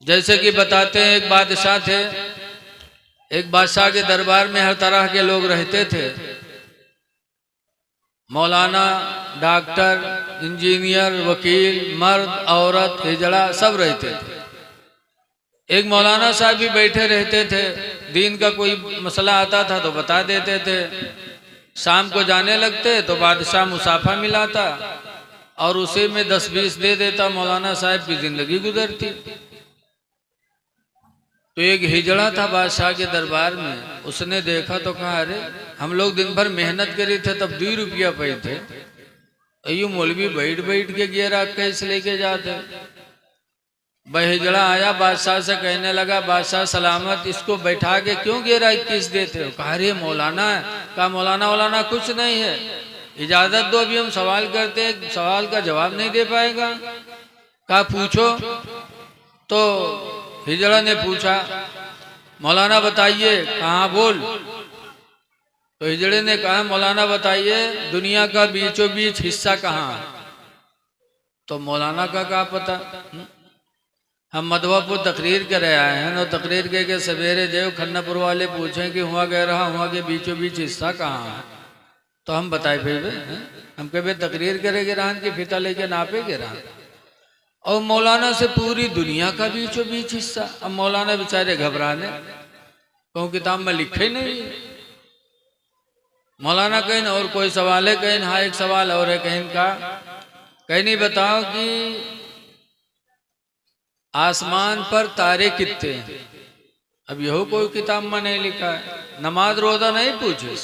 जैसे कि बताते हैं, एक बादशाह थे। एक बादशाह के दरबार में हर तरह के लोग रहते थे। मौलाना, डॉक्टर, इंजीनियर, वकील, मर्द, औरत, हिजड़ा सब रहते थे। एक मौलाना साहब भी बैठे रहते थे। दीन का कोई मसला आता था तो बता देते थे। शाम को जाने लगते तो बादशाह मुसाफा मिलाता और उसी में 10-20 दे देता। मौलाना साहब की जिंदगी गुजरती। तो एक हिजड़ा था बादशाह के दरबार में। उसने देखा तो कहा, अरे हम लोग दिन भर मेहनत करी थे तब 2 रुपया पे थे, अयो मौलवी बैठ बैठ के गिरा कैसे लेके जाते। वह हिजड़ा आया, बादशाह से कहने लगा, बादशाह सलामत, इसको बैठा के क्यों गिरा 21 देते हो? कहा, अरे मौलाना है। कहा, मौलाना वौलाना कुछ नहीं है, इजाजत दो, अभी हम सवाल करते हैं, सवाल का जवाब नहीं दे पाएगा। कहा, पूछो। तो हिजड़ा ने पूछा, मौलाना बताइए। कहाँ, बोल। तो हिजड़े ने कहा, मौलाना बताइए दुनिया का बीचों बीच हिस्सा कहाँ है? तो मौलाना का क्या पता, हम मधवापुर तकरीर करे आए हैं ना, तकरीर के सवेरे जो खन्नापुर वाले पूछें कि हुआ कह रहा, हुआ के बीचों बीच हिस्सा कहाँ है? तो हम बताए भाई, हम कहे तकरीर करेंगे रान की फीता लेके नापेगे रान, और मौलाना से पूरी दुनिया का बीचों बीच हिस्सा। अब मौलाना बेचारे घबराने, कहूँ किताब में लिखे नहीं। मौलाना कहीं और कोई सवाल है? कहीं हाँ एक सवाल और है। कहीं का कहीं नहीं, बताओ कि आसमान पर तारे कितने हैं? अब यहो कोई किताब में नहीं लिखा है। नमाज रोजा नहीं पूछे।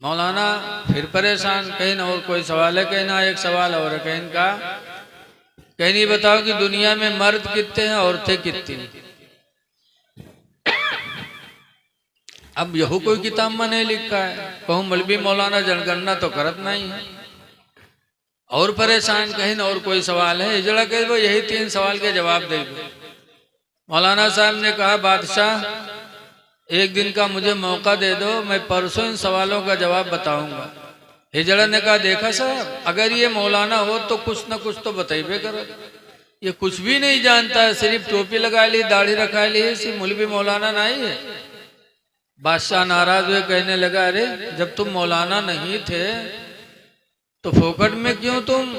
मौलाना फिर परेशान, कहीं और कोई सवाल है? कहीं ना एक सवाल और है। कहीं का कहीं नहीं, बताओ कि दुनिया में मर्द कितने हैं, औरतें कितनी? अब यहो कोई किताब में नहीं लिखा है। कहूँ मौलवी मौलाना जनगणना तो करत नहीं है। और परेशान, कहीं और कोई सवाल है? हिजड़ा कह वो यही 3 सवाल के जवाब दे दो। मौलाना साहब ने कहा, बादशाह एक दिन का मुझे मौका दे दो, मैं परसों इन सवालों का जवाब बताऊंगा। हिजड़ा ने कहा, देखा साहब, अगर ये मौलाना हो तो कुछ न कुछ तो बताइबे करो। ये कुछ भी नहीं जानता है, सिर्फ टोपी लगा ली, दाढ़ी रखा ली, सिर्फ मौलवी मौलाना नहीं है। बादशाह नाराज हुए, कहने लगा, अरे जब तुम मौलाना नहीं थे तो फोकट में क्यों तुम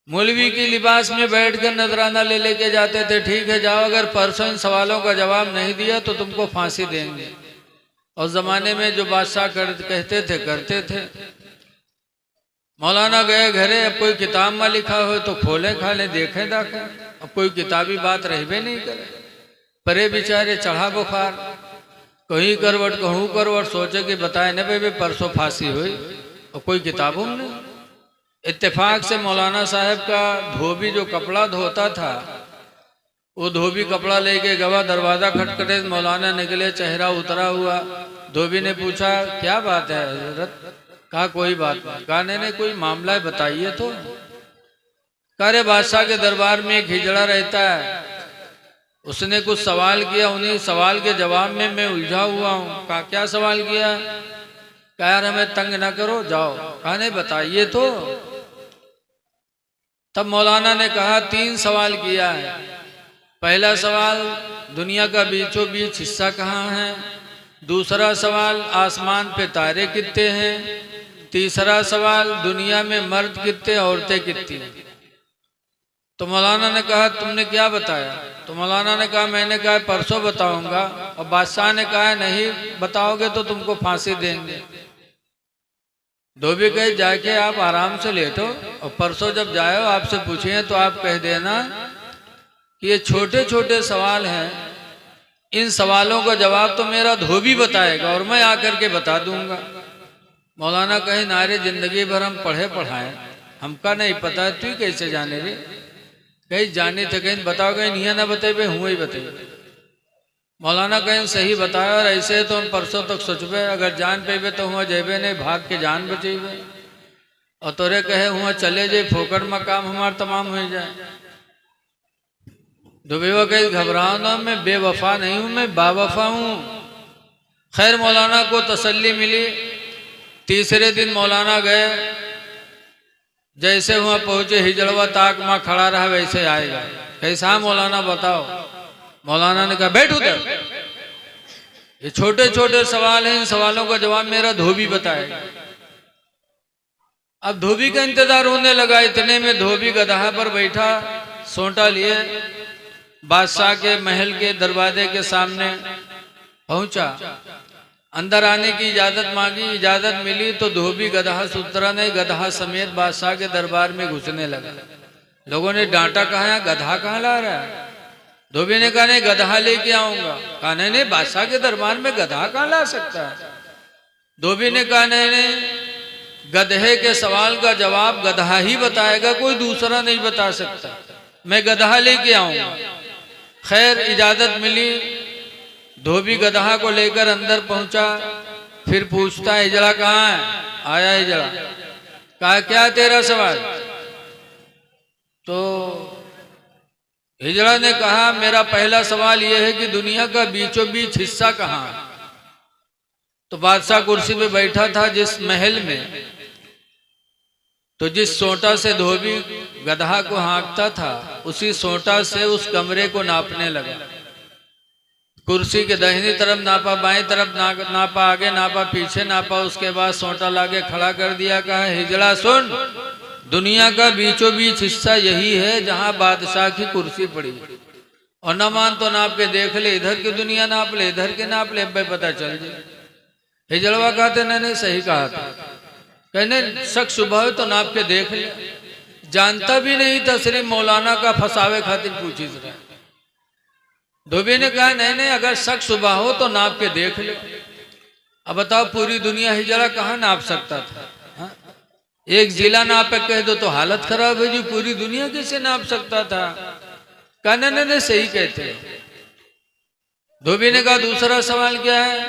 मौलवी की लिबास में बैठकर नजराना ले लेके जाते थे? ठीक है, जाओ, अगर परसों इन सवालों का जवाब नहीं दिया तो तुमको फांसी देंगे। और जमाने में जो बादशाह कहते थे करते थे। मौलाना गए घरे। अब कोई किताब में लिखा हो तो खोले खाले देखें दाखें, अब कोई किताबी बात रहबे नहीं करे। परे बेचारे चढ़ा बुखार, कहीं करवट कहूँ करवट, सोचे कि बताए न भाई परसों फांसी हुई, और कोई किताबों में नहीं। इत्तेफाक से मौलाना साहब का धोबी जो कपड़ा धोता था, वो धोबी कपड़ा लेके गवा, दरवाजा खटखटे, मौलाना निकले, चेहरा उतरा हुआ। धोबी ने पूछा, क्या बात है हजरत? कहा, कोई बात नहीं। कहा, नहीं कोई मामला है, बताइए तो। अरे बादशाह के दरबार में एक हिजड़ा रहता है, उसने कुछ सवाल किया, उन्हीं सवाल के जवाब में मैं उलझा हुआ हूँ। कहा, क्या सवाल किया? कहा, यार हमें तंग ना करो, जाओ। कहा, नहीं बताइए तो। तब मौलाना ने कहा, 3 सवाल किया है। पहला सवाल, दुनिया का बीचों बीच हिस्सा कहाँ है? दूसरा सवाल, आसमान पे तारे कितने हैं? तीसरा सवाल, दुनिया में मर्द कितने, औरतें कितनी? तो मौलाना ने कहा, तुमने क्या बताया? तो मौलाना ने कहा, मैंने कहा परसों बताऊंगा। और बादशाह ने कहा, नहीं बताओगे तो तुमको फांसी देंगे। धोबी कहे, जाके आप आराम से लेटो, और परसों जब जाओ आपसे पूछिए तो आप कह देना कि ये छोटे छोटे सवाल हैं, इन सवालों का जवाब तो मेरा धोबी बताएगा और मैं आकर के बता दूंगा। मौलाना कहे, नारे जिंदगी भर हम पढ़े पढ़ाए, हमका नहीं पता है, तू कैसे जाने रे? कहीं जाने थे, कहीं बताओ, कहीं नहीं ना बताए, हुआ ही बताइए। मौलाना कहीं सही बताया, और ऐसे तो हम परसों तक सोचबे, अगर जान पेबे तो हुआ जेबे नहीं, भाग के जान बचेबे, और तोरे कहे हुआ चले जाए, फोकट में काम हमारा तमाम हो जाए। दुबेवा कहीं घबराओ ना, मैं बेवफा नहीं हूं, मैं बावफा हूं। खैर मौलाना को तसल्ली मिली। तीसरे दिन मौलाना गए, जैसे वहां पहुंचे हिजड़वा ताक मां खड़ा रहा वैसे आएगा। कैसा मौलाना बताओ? मौलाना ने कहा बैठ उधर, ये छोटे छोटे सवाल हैं, इन सवालों का जवाब मेरा धोबी बताएगा। अब धोबी का इंतजार होने लगा। इतने में धोबी गधा पर बैठा सोंटा लिए बादशाह के महल के दरवाजे के सामने पहुंचा। अंदर आने की इजाजत मांगी, इजाजत मिली तो धोबी गधा सूत्रा ने गधा समेत बादशाह के दरबार में घुसने लगा। लोगों ने डांटा, कहा गधा कहाँ ला रहा है? धोबी ने कहा नहीं, गधा लेके आऊंगा। कहा नहीं, बादशाह के दरबार में गधा कहाँ ला सकता है? धोबी ने कहा नहीं, गधे के सवाल का जवाब गधा ही बताएगा, कोई दूसरा नहीं बता सकता, मैं गधा लेके आऊंगा। खैर इजाजत मिली, धोबी गधा को लेकर अंदर पहुंचा। फिर पूछता है हिजड़ा कहाँ है? आया हिजड़ा। कहा क्या तेरा सवाल? तो हिजड़ा ने कहा मेरा पहला सवाल यह है कि दुनिया का बीचों बीच हिस्सा कहाँ है? तो बादशाह कुर्सी पे बैठा था जिस महल में, तो जिस सोंटा से धोबी गधा को हाँकता था उसी सोंटा से उस कमरे को नापने लगा। कुर्सी के दाहिनी तरफ नापा, बाएं तरफ नापा, आगे नापा, पीछे नापा, उसके बाद सोंटा लाके खड़ा कर दिया। कहा हिजड़ा सुन, दुनिया का बीचों बीच हिस्सा यही है जहां बादशाह की कुर्सी पड़ी, और न मान तो नाप के देख ले, इधर की दुनिया नाप ले, इधर के नाप ले, अब पता चल जाए। हिजड़वा कहते नहीं सही कहा था। कहने शक सुबह हो तो नाप के देख ले। जानता भी नहीं था, सिर्फ मौलाना का फसावे खातिर पूछी जरा। धोबी ने कहा नहीं, अगर शक सुबह हो तो नाप के देख ले। अब बताओ पूरी दुनिया हिजड़ा कहाँ नाप सकता था? हा? एक जिला नाप कह दो तो हालत खराब है जी, पूरी दुनिया कैसे नाप सकता था? कहा नहीं सही कहते। धोबी ने कहा दूसरा सवाल क्या है?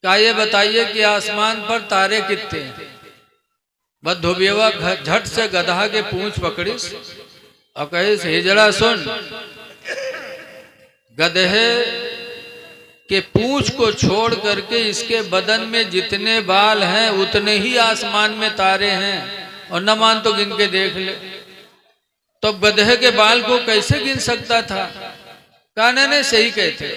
क्या ये बताइए कि आसमान पर तारे कितने हैं? बस धोबिया झट से गधा के पूंछ पकड़ी और कहे हिजड़ा सुन, गधे के पूंछ को छोड़ करके इसके बदन में जितने बाल हैं उतने ही आसमान में तारे हैं, और न मान तो गिन के देख ले। तो गधे के बाल को कैसे गिन सकता था? कहा नहीं सही कहते।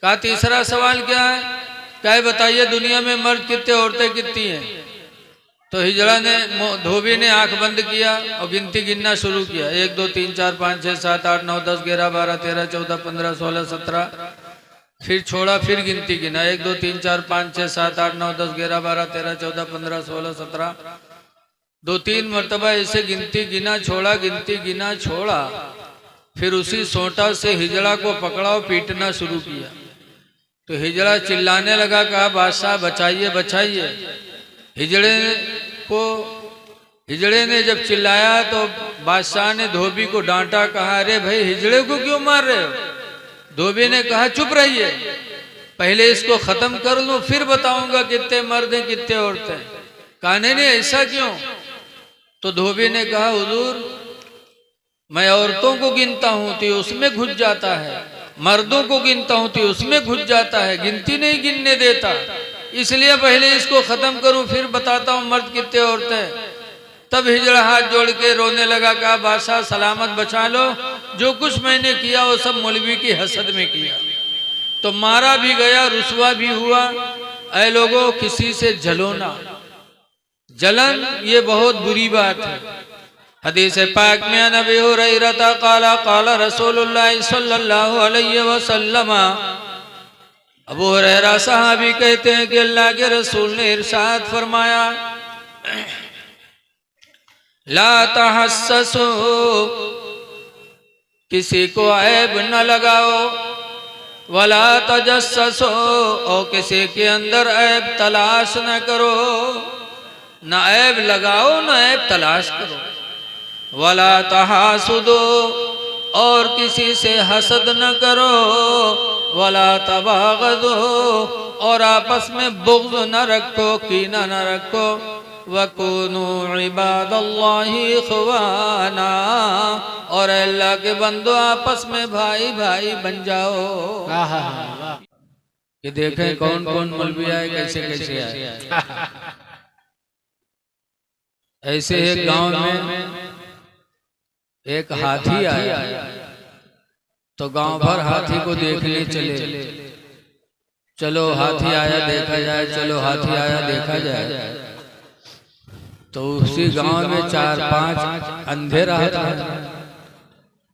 कहा तीसरा सवाल क्या है? क्या बताइए दुनिया में मर्द कितने, औरतें कितनी हैं? तो हिजड़ा ने, धोबी ने आंख बंद किया और गिनती गिनना शुरू किया। 1 2 3 4 5 6 7 8 9 10 11 12 13 14 15 16 17। फिर छोड़ा, फिर गिनती गिना। 1 2 3 4 5 6 7 8 9 10 11 12 13 14 15 16 17। 2-3 मरतबा ऐसे गिनती गिना छोड़ा, गिनती गिना छोड़ा। फिर उसी सोंटा से हिजड़ा को पकड़ा और पीटना शुरू किया। तो हिजड़ा चिल्लाने लगा, कहा बादशाह बचाइए बचाइए। हिजड़े ने जब चिल्लाया तो बादशाह ने धोबी को डांटा, कहा अरे भाई हिजड़े को क्यों मार रहे हो? धोबी ने कहा चुप रहिए, पहले इसको खत्म कर लूं फिर बताऊंगा कितने मर्द हैं कितने औरतें। कहा नहीं ऐसा क्यों? तो धोबी ने कहा हुजूर मैं औरतों को गिनता हूं तो उसमें घुस जाता है, मर्दों को गिनता हूं तो उसमें घुस जाता है, गिनती नहीं गिनने देता, इसलिए पहले इसको खत्म करूं फिर बताता हूं मर्द कितने औरतें। तब हिजड़ा हाथ जोड़ के रोने लगा, कहा बादशाह सलामत बचा लो, जो कुछ मैंने किया वो सब मौलवी की हसद में किया। तो मारा भी गया, रुसवा भी हुआ। ऐ लोगों किसी से जलो ना, जलन ये बहुत बुरी बात है। हदीस पाक में नबी हुरैरा काला काला रसूलुल्लाह सल्लल्लाहु अलैहि वसल्लम, अबू हुरैरा साहबी कहते हैं कि अल्लाह के रसूल ने इरशाद फरमाया, ला तहस्ससु, किसी को ऐब न लगाओ, वला तजस्ससु, और किसी के अंदर ऐब तलाश न करो, न ऐब लगाओ न ऐब तलाश करो। वला तहासुदो, और किसी से हसद न करो। वला तबागदो, और आपस में बुग़्ज़ न रखो, कीना न रखो। वकुनू इबादल्लाहि इख़वाना, और अल्लाह के बंदो आपस में भाई भाई बन जाओ। ये देखें कौन कौन मौलवी आए, कैसे कैसे आए। ऐसे एक गांव में एक हाथी आया, तो गांव भर हाथी को देखने चले। चलो हाथी आया देखा जाए, चलो हाथी आया देखा जाए। तो उसी गांव में 4-5 अंधे रहते हैं।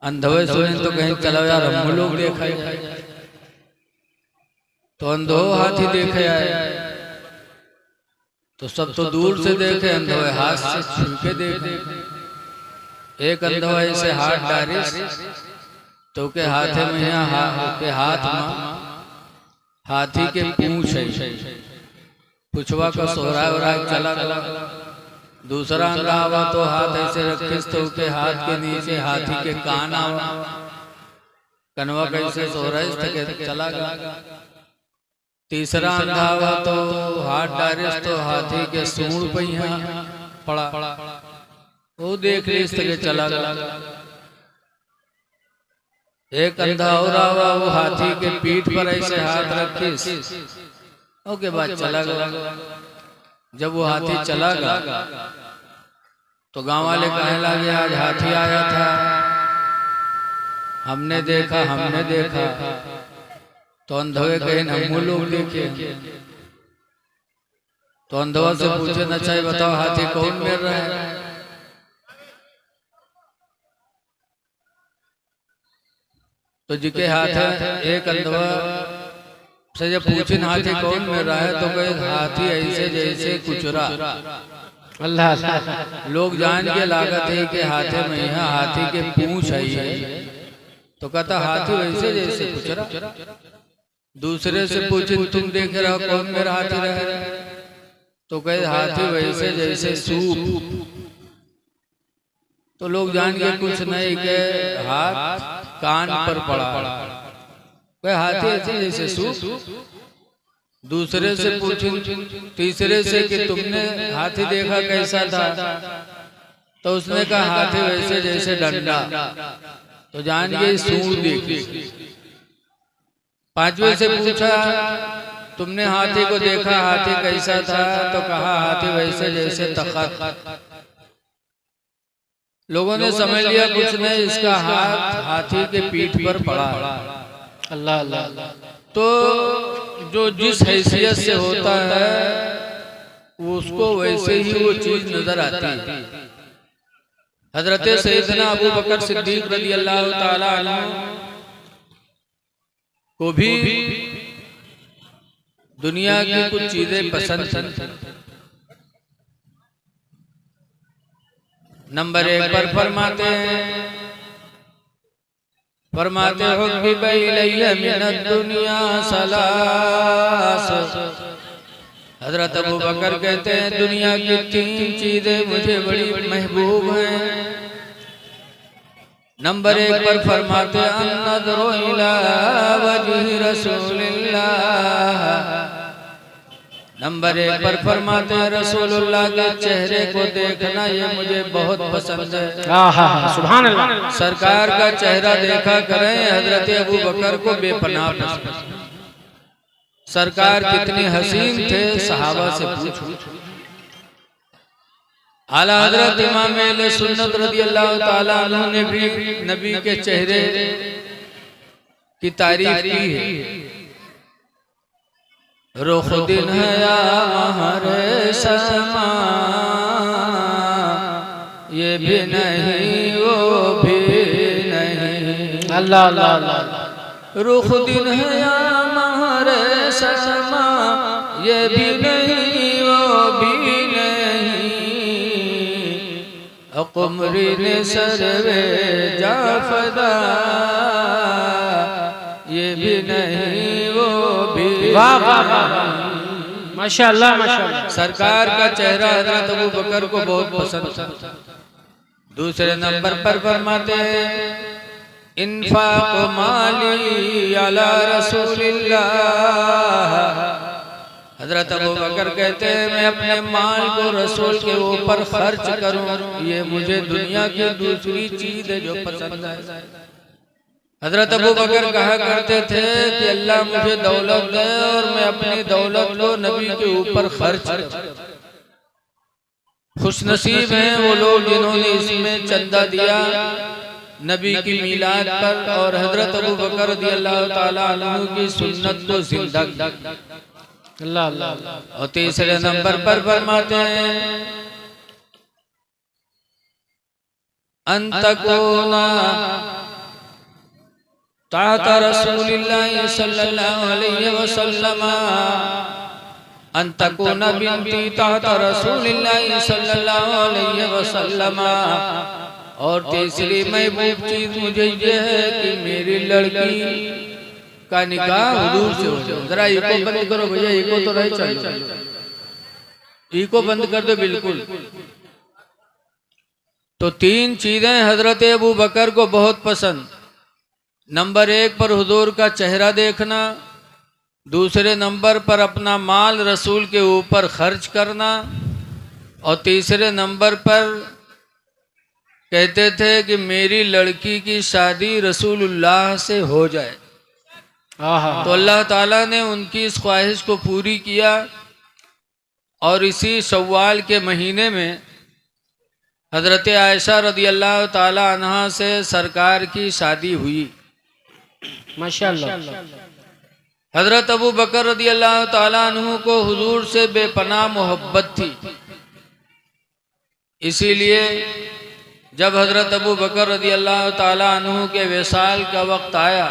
अंधवे सुने तो कहीं चलो यार हम लोग देखा जाए। तो अंधो हाथी देखे आए, तो सब तो दूर से देखे, अंधवे हाथ से छू के देखे। एक अंधवा ऐसे हाथ डाले तो के हाथे में यहाँ के हाथ में हाथी के पूंछ है, पुछवा का सोहरा वरा चला गया। दूसरा अंधा आवा तो हाथ ऐसे रखे तो के हाथ के नीचे हाथी के कान आवा, कनवा कैसे सोहरा चला गया। तीसरा अंधा आवा तो हाथ डाले तो हाथी के सूंड पे पड़ा, वो देख ली के चला गया। एक अंधा और आवा, वो हाथी के पीठ पर ऐसे हाथ रखे, उसके बाद चला गया। जब वो हाथी चला गया तो गांव वाले कहने लगे आज हाथी आया था, हमने देखा हमने देखा। तो अंधवे कहे हम लोग देखे। तो अंधवा से पूछे न चाहिए बताओ हाथी कौन मिल रहा है। तो जिके हाथ है एक अंधवा से जब पूछे हाथी कौन मिल रहा है तो कहे हाथी ऐसे जैसे कुचरा। अल्लाह लोग जान के लागत है कि हाथे में यहाँ हाथी के पूंछ है, तो कहता हाथी वैसे जैसे कुचरा। दूसरे से पूछे तुम देख रहे हो कौन मेरा हाथी रहे, तो कहे हाथी वैसे जैसे सूप। तो लोग जान के कुछ नहीं के हाथ कान पर पड़ा, कहे हाथी ऐसे जैसे सूप। दूसरे से पूछे तीसरे से कि तुमने हाथी देखा कैसा था, तो उसने कहा हाथी वैसे जैसे डंडा। तो जान के सूंड देखी। पांचवे से पूछा तुमने हाथी को देखा हाथी कैसा था, तो कहा हाथी वैसे जैसे तख्त। लोगों ने समझ लिया कुछ नहीं, इसका हाथ हाथी के पीठ पर पड़ा। अल्लाह अल्लाह। तो जो जिस हैसियत से होता है उसको वैसे ही वो चीज नजर आती है। हजरत सैयदना अबू बकर सिद्दीक रज़ियल्लाहु ताला अन्हु को भी दुनिया की कुछ चीजें पसंद थी। नंबर 1 पर फरमाते हो कि बैलैया मिनद दुनिया सलास। हजरत अबू बकर कहते हैं दुनिया की 3 चीजें मुझे बड़ी महबूब हैं। नंबर 1 पर फरमाते अन्नज़रु इला वजहि रसूलिल्लाह। नंबर 1 पर फरमाते हैं रसूलुल्लाह के चेहरे को देखना ये मुझे बहुत पसंद है। सुभान अल्लाह। सरकार का चेहरा देखा करें। हजरत अबू बकर को बेपनाह पसंद। सरकार कितने हसीन थे सहाबा से पूछो। आला हजरत इमाम अहले सुन्नत रज़ियल्लाहु ताला अन्हु ने भी नबी के चेहरे की तारीफ की है। रुख दिन है या महरे समा, ये भी नहीं वो भी नहीं। अल्लाह अल्लाह। रुख दिन है या महरे समा, ये भी नहीं वो भी नहीं। अक़मरी ने सरवे जाफदा, ये भी नहीं वो भी। वाह माशाअल्लाह माशाअल्लाह। सरकार का चेहरा हजरत अबू बकर को बहुत पसंद था। दूसरे नंबर पर फरमाते इन्फाक माली अला रसूलिल्लाह। हजरत अबू बकर कहते हैं मैं अपने माल को रसूल के ऊपर खर्च करूं, ये मुझे दुनिया की दूसरी चीज है जो पसंद है। हजरत अबू बकर कहा करते थे कि अल्लाह मुझे दौलत दे और मैं अपनी दौलत को नबी के ऊपर खर्च करूं। खुशनसीब हैं वो लोग जिन्होंने इसमें चंदा दिया नबी की मिलाद पर और हजरत अबू बकर रज़ियल्लाहु ताला अन्हु की सुन्नत को जिंदा किया। और तीसरे नंबर पर फरमाते हैं अंतकोना ताता रसूलिल्लाह सल्लल्लाहु अलैहि वसल्लम अंतकोना बिनती ताता रसूलिल्लाह सल्लल्लाहु अलैहि वसल्लम। और तीसरी महबूब चीज मुझे ये है कि मेरी लड़की का निकाह हुजूर से हो जाए। जरा इको बंद करो भैया, इको तो नहीं चाहिए, इको बंद कर दो बिल्कुल। तो तीन चीजें हजरत अबू बकर को बहुत पसंद। नंबर एक पर हुजूर का चेहरा देखना, दूसरे नंबर पर अपना माल रसूल के ऊपर खर्च करना, और तीसरे नंबर पर कहते थे कि मेरी लड़की की शादी रसूलुल्लाह से हो जाए। तो अल्लाह ताला ने उनकी इस ख्वाहिश को पूरी किया और इसी शव्वाल के महीने में हजरत आयशा रज़ियल्लाहु ताला अन्हा से सरकार की शादी हुई। माशाअल्लाह। हजरत अबू बकर रज़ियल्लाहु ताला अन्हु को हुजूर से बेपनाह मोहब्बत थी, इसीलिए जब हजरत अबू बकर रज़ियल्लाहु ताला अन्हु के विसाल का वक्त आया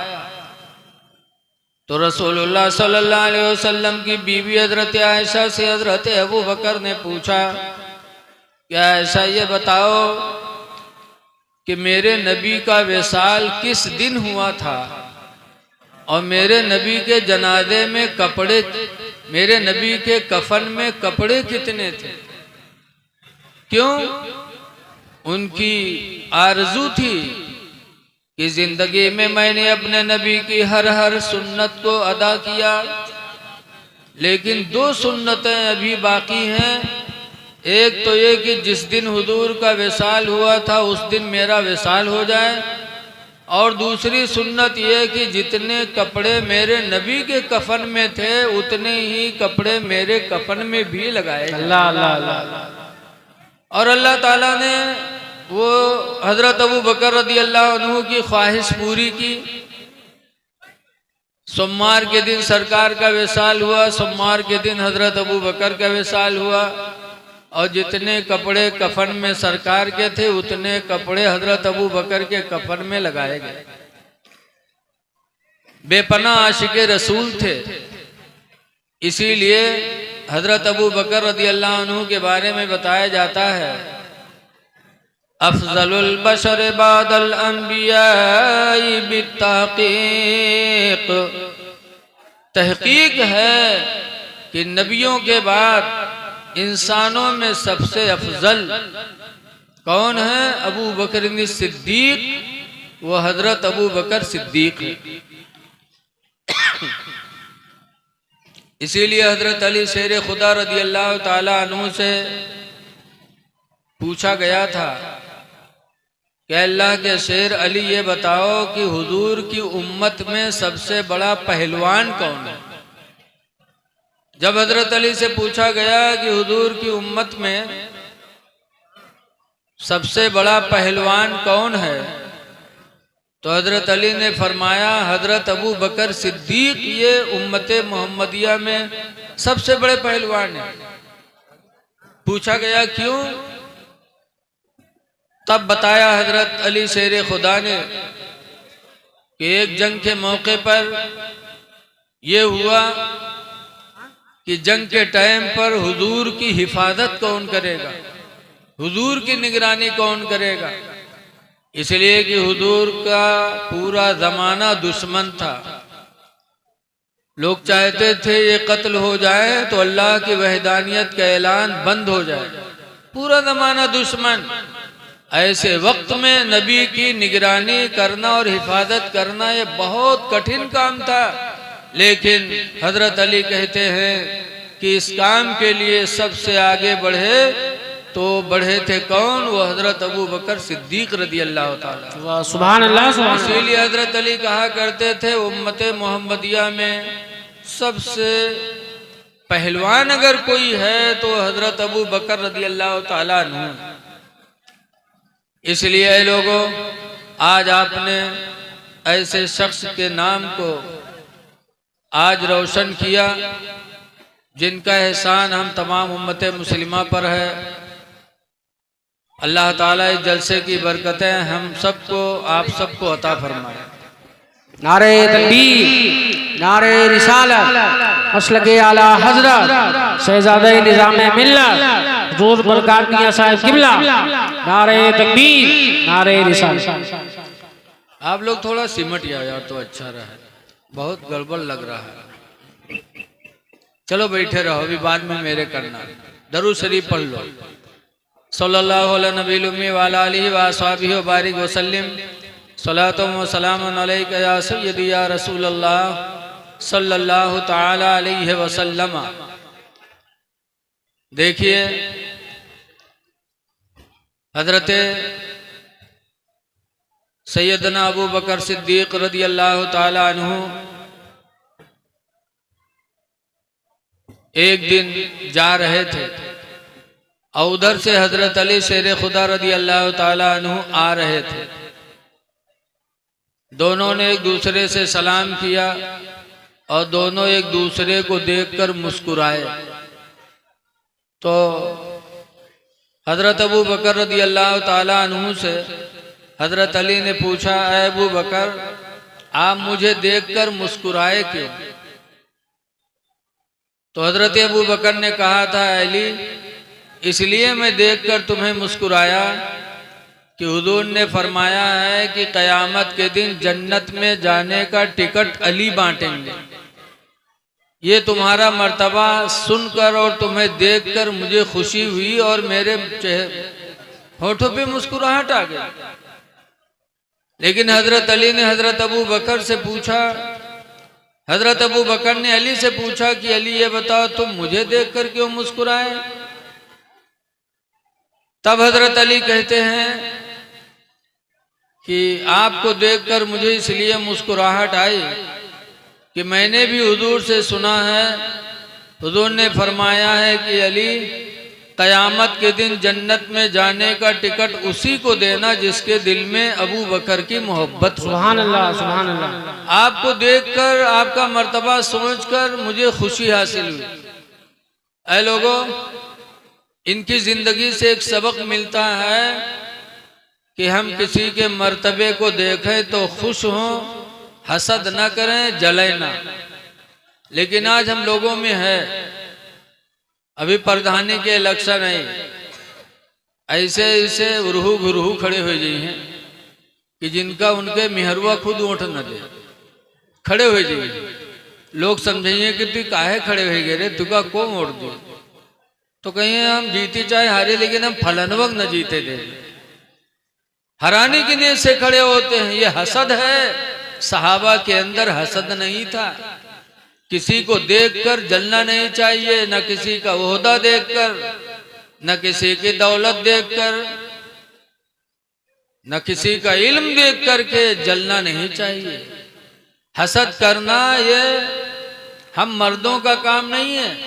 तो रसूलुल्लाह सल्लल्लाहु अलैहि वसल्लम की बीवी हजरत आयशा से हजरत अबू बकर ने पूछा, क्या ऐसा ये बताओ कि मेरे नबी का विसाल किस दिन हुआ था और मेरे नबी के जनाजे में कपड़े, मेरे नबी के कफन में कपड़े कितने थे? क्यों? उनकी आरजू थी कि जिंदगी में मैंने अपने नबी की हर हर सुन्नत को अदा किया, लेकिन दो सुन्नतें अभी बाकी हैं। एक तो ये कि जिस दिन हुजूर का विसाल हुआ था उस दिन मेरा विसाल हो जाए, और दूसरी सुन्नत ये कि जितने कपड़े मेरे नबी के कफन में थे उतने ही कपड़े मेरे कफन में भी लगाए। अल्लाह अल्लाह। और अल्लाह ताला ने वो हजरत अबू बकर रज़ियल्लाहु अन्हु की ख्वाहिश पूरी की। सोमवार के दिन सरकार का विसाल हुआ, सोमवार के दिन हजरत अबू बकर का विसाल हुआ, और जितने कपड़े कफन में सरकार के थे उतने कपड़े हजरत अबू बकर के कफन में लगाए गए। बेपनाह आशिके रसूल थे, इसीलिए हजरत अबू बकर रज़ियल्लाहु अन्हु के बारे में बताया जाता है, अफजलुल बशर बादल अंबिया बित्तहकीक, तहकीक है कि नबियों के बाद इंसानों में सबसे अफजल कौन है? अबू बकर सिद्दीक, वो हजरत अबू बकर सिद्दीक है। इसीलिए हजरत अली शेर खुदा रज़ियल्लाहु ताला अन्हु से पूछा गया था कि अल्लाह के शेर अली ये बताओ कि हुजूर की उम्मत में सबसे बड़ा पहलवान कौन है? जब हजरत अली से पूछा गया कि हुजूर की उम्मत में सबसे बड़ा पहलवान कौन है, तो हजरत अली ने फरमाया हजरत अबू बकर सिद्दीक ये उम्मते मोहम्मदिया में सबसे बड़े पहलवान हैं। पूछा गया क्यों? तब बताया हजरत अली शेर खुदा ने कि एक जंग के मौके पर यह हुआ कि जंग के टाइम पर हुजूर की हिफाजत कौन करेगा, हुजूर की निगरानी कौन करेगा? इसलिए कि हुजूर का पूरा जमाना दुश्मन था। लोग चाहते थे ये कत्ल हो जाए तो अल्लाह की वहदानियत का ऐलान बंद हो जाए, पूरा जमाना दुश्मन। ऐसे वक्त में नबी की निगरानी करना और हिफाजत करना ये बहुत कठिन काम था, लेकिन हजरत अली कहते हैं कि इस काम के लिए सबसे आगे बढ़े तो बढ़े थे कौन? वो हजरत अबू बकर सिद्दीक रज़ियल्लाहु ताला। सुभान अल्लाह। इसीलिए हजरत अली कहा करते थे उम्मते मोहम्मदिया में सबसे पहलवान अगर कोई है तो हजरत अबू बकर रदी अल्लाह ताला अन्हु। इसलिए लोगों, आज आपने ऐसे शख्स के नाम को आज रोशन किया जिनका एहसान हम तमाम उम्मत मुस्लिमा पर है। अल्लाह ताला इस जलसे की बरकतें हम सबको, आप सबको अता फरमाए। नारे तकबीर, नारे रिसालत, मसलके आला हजरत शहजादे निजाम मिल्लत रोज बरकात मियां साहिब किबला। नारे तकबीर, नारे रिसालत। आप लोग थोड़ा सिमट यार तो अच्छा रहा, बहुत गड़बड़ लग रहा है। चलो बैठे रहो, अभी बाद में मेरे करना। दरूद शरीफ पढ़ लो। सल्लल्लाहु अलैहि नबील उम्मी व अला आलिहि व अस्हाबिहि व बारिक व सल्लिम। सलातुम व सलामुन अलैका या सय्यदी या रसूल अल्लाह सल्लल्लाहु तआला अलैहि व सल्लम। देखिए, हजरत सैयदना अबू बकर सिद्दीक रदी अल्लाह ताला अन्हु एक दिन जा रहे थे और उधर से हजरत अली शेर खुदा रदी अल्लाह ताला अन्हु आ रहे थे। दोनों ने एक दूसरे से सलाम किया और दोनों एक दूसरे को देखकर मुस्कुराए। तो हजरत अबू बकर रदी अल्लाह ताला अन्हु से हजरत अली ने पूछा, ऐ अबू बकर, आप मुझे देखकर मुस्कुराए क्यों? तो हजरत अबू बकर ने कहा था, अली, इसलिए मैं देखकर तुम्हें मुस्कुराया कि हुजूर ने फरमाया है कि कयामत के दिन जन्नत में जाने का टिकट अली बांटेंगे। ये तुम्हारा मर्तबा सुनकर और तुम्हें देखकर मुझे खुशी हुई और मेरे होठों पे मुस्कुराहट आ गई। लेकिन हजरत अली ने हजरत अबू बकर से पूछा, हजरत अबू बकर ने अली से पूछा कि अली ये बताओ, तुम मुझे देखकर क्यों मुस्कुराए? तब हजरत अली कहते हैं कि आपको देखकर मुझे इसलिए मुस्कुराहट आई कि मैंने भी हुजूर से सुना है, हुजूर ने फरमाया है कि अली, कयामत के दिन जन्नत में जाने का टिकट उसी को देना जिसके दिल में अबू बकर की मोहब्बत। सुभान अल्लाह, सुभान अल्लाह। आपको देखकर, आपका मर्तबा सोचकर मुझे खुशी हासिल हुई। ऐ लोगों, इनकी जिंदगी से एक सबक मिलता है कि हम किसी के मर्तबे को देखें तो खुश हों, हसद न करें, जले ना। लेकिन आज हम लोगों में है, अभी प्रधानी के इलेक्शन है, ऐसे ऐसे उरहू गुरहू खड़े हो गए हैं कि जिनका उनके मिहरुआ खुद वोट न दे, खड़े हो जाइए। लोग समझेंगे कि तू काहे खड़े हो गए रे, तुका को वोट दो? तो कहीं हम जीते चाहे हारे, लेकिन हम फलनवक न जीते दे। हराने की नीयत से खड़े होते हैं, ये हसद है। सहाबा के अंदर हसद नहीं था। किसी को देखकर जलना नहीं चाहिए, न किसी का ओहदा देखकर, न किसी की दौलत देखकर, न किसी का इल्म देख करके जलना नहीं चाहिए। हसद करना ये हम मर्दों का काम नहीं है।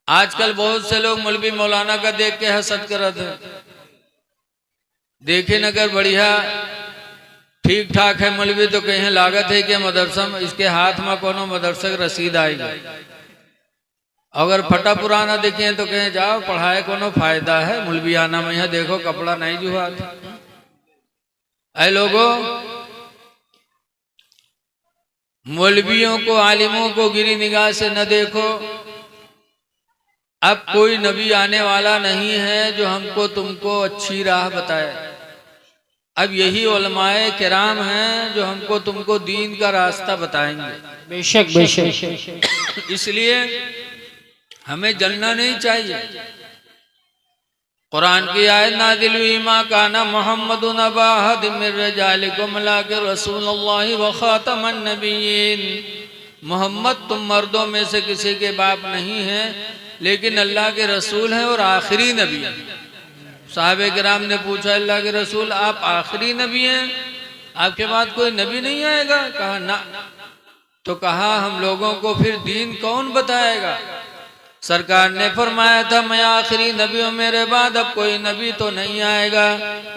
आजकल बहुत से लोग मौलवी मौलाना का देख के हसद करत है। देखे नगर बढ़िया ठीक ठाक है मौलवी, तो कहीं लागत है कि मदरसा में इसके हाथ में कोनो मदरसा रसीद आएगी। अगर फटा पुराना देखें तो कहीं जाओ पढ़ाए कोनो फायदा है, मौलवी आना में यहाँ देखो कपड़ा नहीं जुआ। ऐ लोगों, मौलवियों को, आलिमों को गिरी निगाह से न देखो। अब कोई नबी आने वाला नहीं है जो हमको तुमको अच्छी राह बताए। अब यही उलमाए किराम हैं जो हमको तुमको दीन का रास्ता बताएंगे। बेशक बेशक। इसलिए हमें जलना नहीं चाहिए। कुरान की आयत नाज़िल हुई, मा काना मुहम्मदुन अबा अहदिम मिन रिजालिकुम वलाकिन रसूलुल्लाहि व खातमन नबिय्यीन। मोहम्मद तुम मर्दों में से किसी के बाप नहीं हैं, लेकिन अल्लाह के रसूल हैं और आखिरी नबी हैं। साहबे किराम ने पूछा, अल्लाह के रसूल आप आखिरी नबी हैं, आपके बाद कोई नबी नहीं आएगा? कहा ना, तो कहा हम लोगों को फिर दीन कौन बताएगा? सरकार ने फरमाया था मैं आखिरी नबी हूं, मेरे बाद अब कोई नबी तो नहीं आएगा,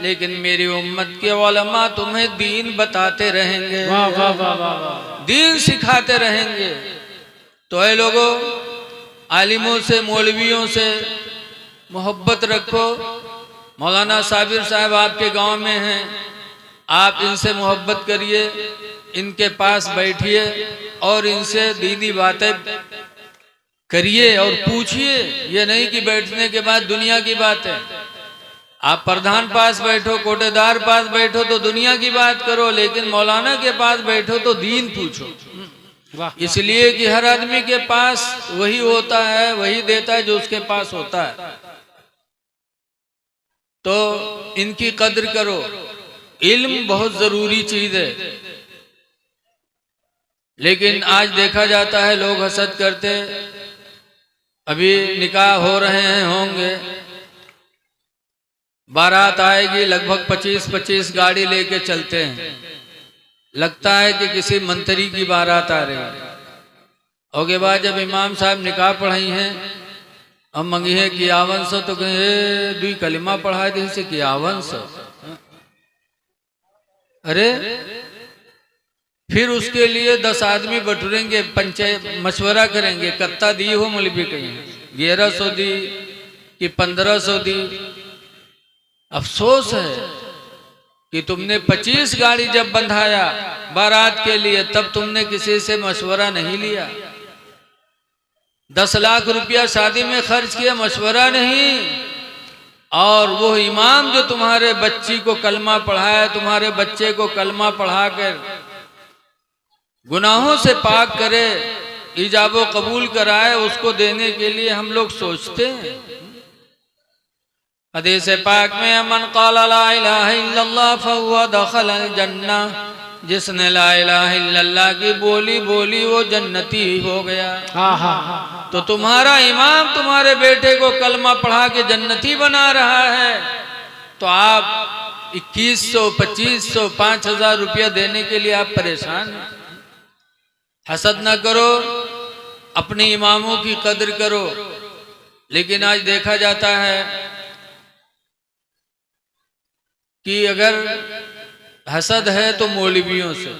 लेकिन मेरी उम्मत के उलमा तुम्हें दीन बताते रहेंगे, वाह वाह वाह वाह वाह। दीन सिखाते रहेंगे। तो ऐ लोगों, आलिमों से मौलवियों से मोहब्बत रखो। मौलाना साबिर साहब आपके गांव में हैं, आप इनसे मोहब्बत करिए, इनके पास बैठिए और इनसे दीनी बातें करिए और पूछिए। ये नहीं कि बैठने के बाद दुनिया की बात है। आप प्रधान पास बैठो, कोटेदार पास बैठो तो दुनिया की बात करो, लेकिन मौलाना के पास बैठो तो दीन पूछो। इसलिए कि हर आदमी के पास वही होता है, वही देता है जो उसके पास होता है। तो इनकी कद्र करो। इल्म बहुत जरूरी चीज है, लेकिन आज देखा जाता है लोग हसद करते। अभी निकाह हो रहे हैं, होंगे, बारात आएगी, लगभग 25-25 गाड़ी लेके चलते हैं, लगता है कि किसी मंत्री की बारात आ रही है। और के बाद जब इमाम साहब निकाह पढ़ाई हैं, हम मंगी है कि आवन सो, तो कहे दुई कलिमा पढ़ा दी से कि आवन सो। अरे फिर उसके लिए 10 आदमी बटुरेंगे, पंचायत मशवरा करेंगे, कत्ता दी हो मौलवी कहीं 1100 दी कि 1500 दी। अफसोस है कि तुमने 25 गाड़ी जब बंधाया बारात के लिए, तब तुमने किसी से मशवरा नहीं लिया। 10 लाख रुपया शादी में खर्च किया, मशवरा नहीं। और वो इमाम जो तुम्हारे बच्ची को कलमा पढ़ाया, तुम्हारे बच्चे को कलमा पढ़ाकर गुनाहों से पाक करे, इजाबो कबूल कराए, उसको देने के लिए हम लोग सोचते हैं। हदीस पाक में मन क़ाला ला इलाहा इल्लल्लाह फहुवा दखलल जन्नह, जिसने ला इलाहा इल्लल्लाह की बोली बोली वो जन्नती हो गया। तो तुम्हारा इमाम तुम्हारे बेटे को कलमा पढ़ा के जन्नती बना रहा है, तो आप 2100, 2500, 5000 रुपया देने के लिए आप परेशान हैं। हसद न करो, अपने इमामों की कद्र करो। लेकिन आज देखा जाता है कि अगर हसद है तो मौलवियों से,